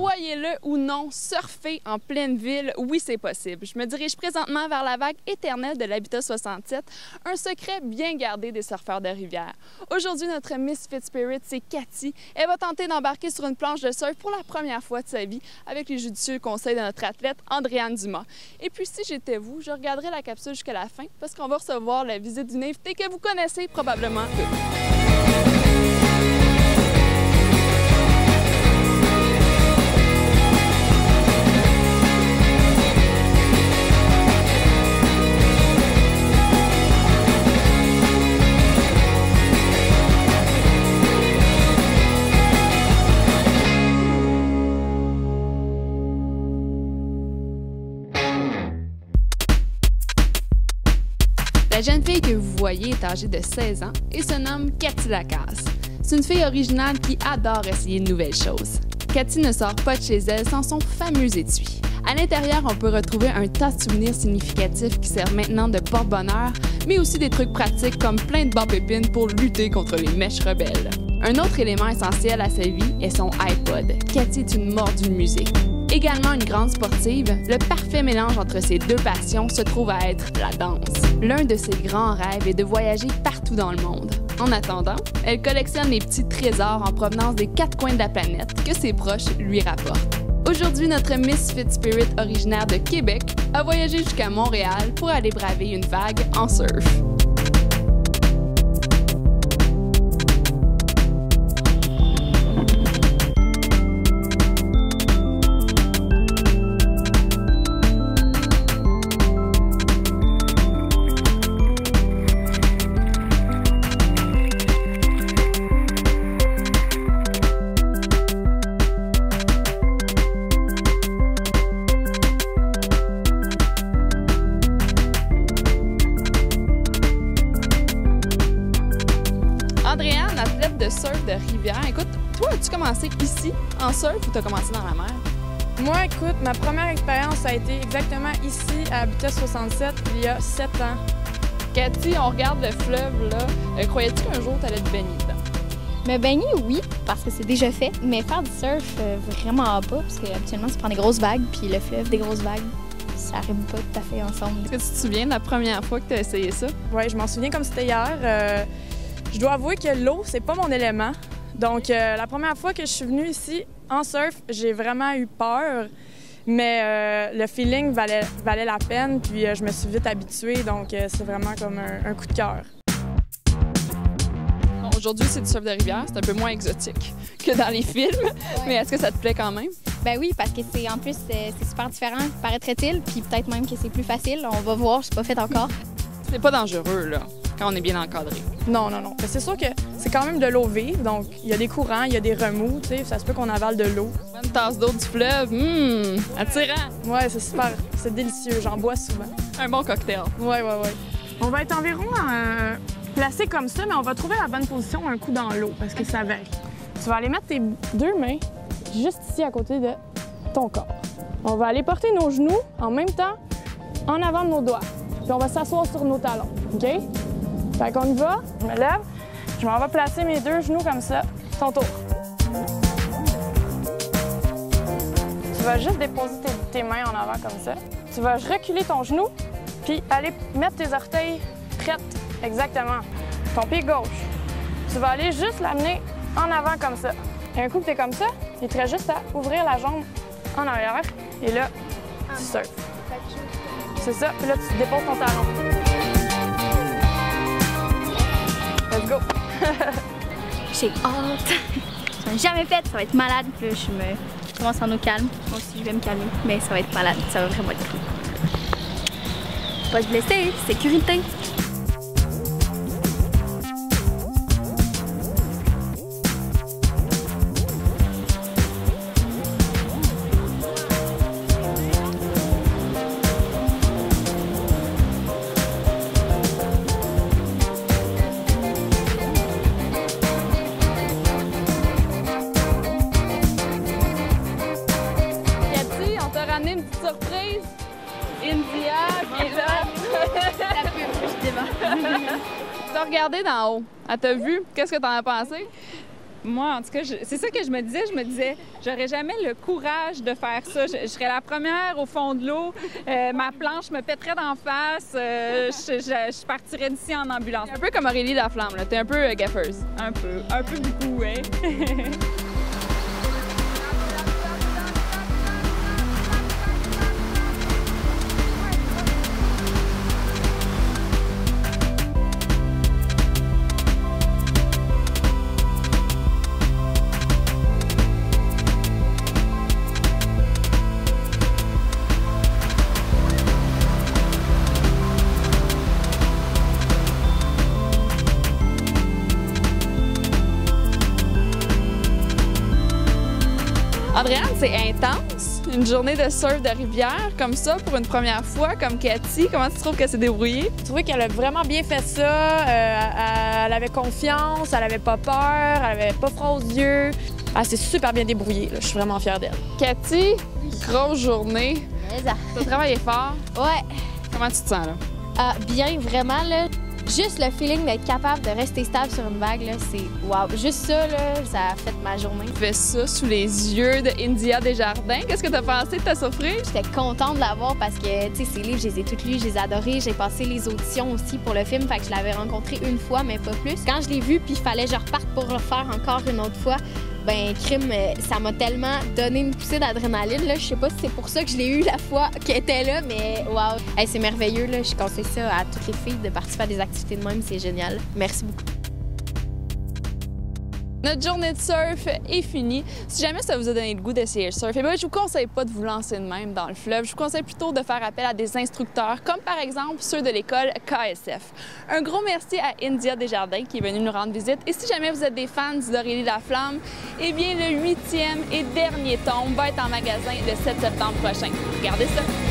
Croyez-le ou non, surfer en pleine ville, oui, c'est possible. Je me dirige présentement vers la vague éternelle de l'Habitat 67, un secret bien gardé des surfeurs de rivière. Aujourd'hui, notre Misfit Spirit, c'est Cathy. Elle va tenter d'embarquer sur une planche de surf pour la première fois de sa vie avec les judicieux conseils de notre athlète Andréane Dumas. Et puis, si j'étais vous, je regarderais la capsule jusqu'à la fin parce qu'on va recevoir la visite d'une invitée que vous connaissez probablement toutes. La jeune fille que vous voyez est âgée de 16 ans et se nomme Cathy Lacasse. C'est une fille originale qui adore essayer de nouvelles choses. Cathy ne sort pas de chez elle sans son fameux étui. À l'intérieur, on peut retrouver un tas de souvenirs significatifs qui servent maintenant de porte-bonheur, mais aussi des trucs pratiques comme plein de barres-pépines pour lutter contre les mèches rebelles. Un autre élément essentiel à sa vie est son iPod. Cathy est une mordue de musique. Également une grande sportive, le parfait mélange entre ces deux passions se trouve à être la danse. L'un de ses grands rêves est de voyager partout dans le monde. En attendant, elle collectionne les petits trésors en provenance des quatre coins de la planète que ses proches lui rapportent. Aujourd'hui, notre Misfit Spirit originaire de Québec a voyagé jusqu'à Montréal pour aller braver une vague en surf. Andréane, athlète de surf de rivière. Écoute, toi, as-tu commencé ici, en surf, ou t'as commencé dans la mer? Moi, écoute, ma première expérience a été exactement ici, à Habitat 67, il y a 7 ans. Cathy, on regarde le fleuve, là. Croyais-tu qu'un jour, t'allais te baigner dedans? Me baigner, oui, parce que c'est déjà fait, mais faire du surf, vraiment pas, parce qu'habituellement, ça prend des grosses vagues, puis le fleuve, des grosses vagues, ça rime pas tout à fait ensemble. Est-ce que tu te souviens de la première fois que tu as essayé ça? Oui, je m'en souviens comme c'était hier. Je dois avouer que l'eau, c'est pas mon élément. Donc, la première fois que je suis venue ici en surf, j'ai vraiment eu peur, mais le feeling valait la peine, puis je me suis vite habituée, donc c'est vraiment comme un coup de cœur. Aujourd'hui, c'est du surf de rivière, c'est un peu moins exotique que dans les films, mais est-ce que ça te plaît quand même? Ben oui, parce que en plus, c'est super différent, paraîtrait-il, puis peut-être même que c'est plus facile. On va voir, c'est pas fait encore. C'est pas dangereux, là, quand on est bien encadré. Non. C'est sûr que c'est quand même de l'eau vive, donc il y a des courants, il y a des remous, tu sais, ça se peut qu'on avale de l'eau. Une tasse d'eau du fleuve, attirant! Ouais, c'est super, c'est délicieux, j'en bois souvent. Un bon cocktail. Ouais. On va être environ placé comme ça, mais on va trouver la bonne position un coup dans l'eau, parce que ça varie. Tu vas aller mettre tes deux mains juste ici à côté de ton corps. On va aller porter nos genoux en même temps en avant de nos doigts. Puis on va s'asseoir sur nos talons, OK? Fait qu'on y va, je me lève, je m'en vais placer mes deux genoux comme ça. Ton tour. Tu vas juste déposer tes mains en avant comme ça. Tu vas reculer ton genou, puis aller mettre tes orteils prêtes. Exactement. Ton pied gauche. Tu vas aller juste l'amener en avant comme ça. Et un coup que tu es comme ça, il te reste juste à ouvrir la jambe en arrière. Et là, tu surfes. C'est ça. Puis là, tu déposes ton talon. Let's go! J'ai hâte. J'en ai jamais fait, ça va être malade. Puis là, je commence en eau calme. Moi aussi, je vais me calmer. Mais ça va être malade. Ça va vraiment être cool. Pas se blesser, sécurité. Ramener une petite surprise. India qui est là. La pub, je démarre. T'as regardé d'en haut. Elle t'a vu. Qu'est-ce que t'en as pensé? Moi, en tout cas, c'est ça que je me disais. Je me disais, j'aurais jamais le courage de faire ça. Je serais la première au fond de l'eau. Ma planche me pèterait d'en face. Je partirais d'ici en ambulance. Un peu comme Aurélie Laflamme, là. T'es un peu gaffeuse. Un peu beaucoup, oui. Adrienne, c'est intense, une journée de surf de rivière comme ça pour une première fois, comme Cathy. Comment tu trouves qu'elle s'est débrouillée? J'ai trouvé qu'elle a vraiment bien fait ça. Elle avait confiance, elle avait pas peur, elle avait pas froid aux yeux. Elle s'est super bien débrouillée. Là. Je suis vraiment fière d'elle. Cathy, grosse journée. Mais ça. Tu as travaillé fort. Ouais. Comment tu te sens là? Bien, vraiment, là. Juste le feeling d'être capable de rester stable sur une vague, là, c'est wow. Juste ça, là, ça a fait ma journée. Tu fais ça sous les yeux de India Desjardins. Qu'est-ce que tu as pensé de ta surprise? J'étais contente de l'avoir parce que, tu sais, ces livres, je les ai tous lus, je les ai adorés. J'ai passé les auditions aussi pour le film, fait que je l'avais rencontré une fois, mais pas plus. Quand je l'ai vu, puis il fallait que je reparte pour le faire encore une autre fois, ben crime, ça m'a tellement donné une poussée d'adrénaline. Là. Je sais pas si c'est pour ça que je l'ai eu la fois qu'elle était là, mais wow! Hey, c'est merveilleux. Là. Je conseille ça à toutes les filles de participer à des activités de même. C'est génial. Merci beaucoup. Notre journée de surf est finie. Si jamais ça vous a donné le goût d'essayer le surf, eh bien, je vous conseille pas de vous lancer de même dans le fleuve. Je vous conseille plutôt de faire appel à des instructeurs, comme par exemple ceux de l'école KSF. Un gros merci à India Desjardins qui est venue nous rendre visite. Et si jamais vous êtes des fans d'Aurélie Laflamme, eh bien, le 8e et dernier tome va être en magasin le 7 septembre prochain. Regardez ça!